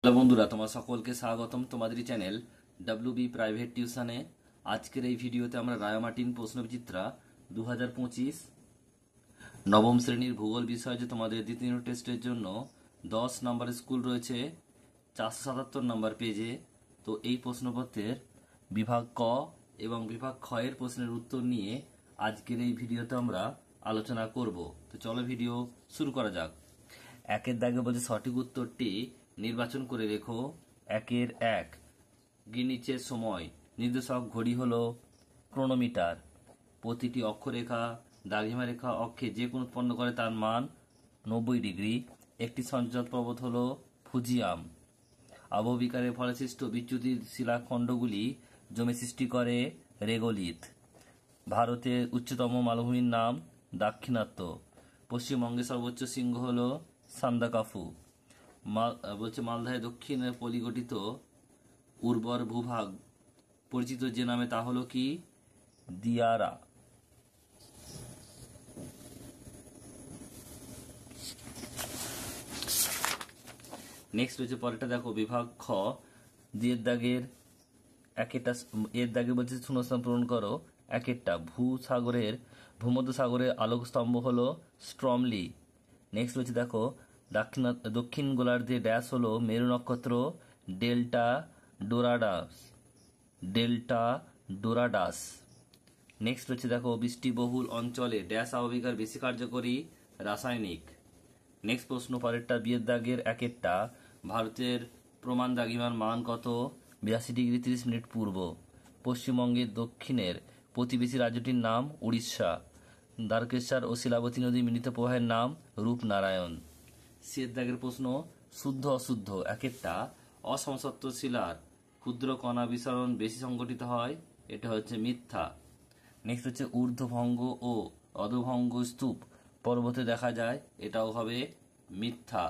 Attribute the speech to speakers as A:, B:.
A: Hello বন্ধুরা, তোমার সকলকে স্বাগতম তোমাদেরই চ্যানেল ডব্লিউবি প্রাইভেট টিউশনে। আজকের এই ভিডিওতে আমরা রায়ামার্টিন প্রশ্নবিচিত্রা 2025 নবম শ্রেণীর ভূগোল বিষয়ে যে তোমাদের দ্বিতীয় টেস্টের জন্য 10 নম্বর স্কুল রয়েছে 477 নম্বর পেজে। তো এই প্রশ্নপত্রের বিভাগ ক এবং বিভাগ খ এর প্রশ্নের উত্তর নিয়ে আজকের এই ভিডিওতে আমরা আলোচনা করব। তো চলো ভিডিও শুরু করা যাক। একের দাগে বলছে সঠিক উত্তরটি নির্বাচন করে রেখো। 1 গ্রিনিচের সময় নির্দেশক ঘড়ি হলো ক্রোনোমিটার। প্রতিটি অক্ষরেখা দ্রাঘিমা রেখা অক্ষে যে কোন উৎপন্ন করে তার মান 90 ডিগ্রি। একটি সঞ্চার পর্বত হলো ফুজিয়াম। আবহবিকারের ফলে সৃষ্ট বিচ্যুতির শিলাখণ্ডগুলি জমে সৃষ্টি করে রেগোলিথ। ভারতের উচ্চতম মালভূমির নাম দাক্ষিণাত্য। পশ্চিমবঙ্গের সর্বোচ্চ শৃঙ্গ হল সান্দাকাফু। বলছে মালদায় দক্ষিণের পলিগঠিত উর্বর ভূভাগ পরিচিত যে নামে তা হলো কি? দিয়ারা। নেক্সট রয়েছে পরেরটা দেখো, বিভাগ খ এর দাগে বলছে শূন্যস্থান পূরণ করো। একটা ভূমধ্য সাগরের আলোক স্তম্ভ হলো স্ট্রমলি। নেক্সট রয়েছে দেখো, দক্ষিণ গোলার্ধে ড্যাশ হলো মেরু নক্ষত্র ডেল্টা ডোরাডাস। নেক্সট রয়েছে দেখো, বৃষ্টিবহুল অঞ্চলে ড্যাশ আবহবিকার বেশি কার্যকরী রাসায়নিক। নেক্সট প্রশ্ন পরেরটা বিয়ের দাগের একটা, ভারতের প্রমাণ দ্রাঘিমার মান কত? 82 ডিগ্রি 30 মিনিট পূর্ব। পশ্চিমবঙ্গের দক্ষিণের প্রতিবেশী রাজ্যটির নাম উড়িষ্যা। দ্বারকেশ্বর ও শিলাবতী নদী মিলিত প্রবাহের নাম রূপনারায়ণ। সিয়ের দাগের প্রশ্ন শুদ্ধ অশুদ্ধ। একটা, অসমসত্ব শিলার ক্ষুদ্র কণা বিসরণ বেশি সংঘটিত হয়, এটা হচ্ছে মিথ্যা। নেক্সট হচ্ছে ঊর্ধ্বভঙ্গ ও অধোভঙ্গ স্তূপ পর্বতে দেখা যায়, এটাও হবে মিথ্যা।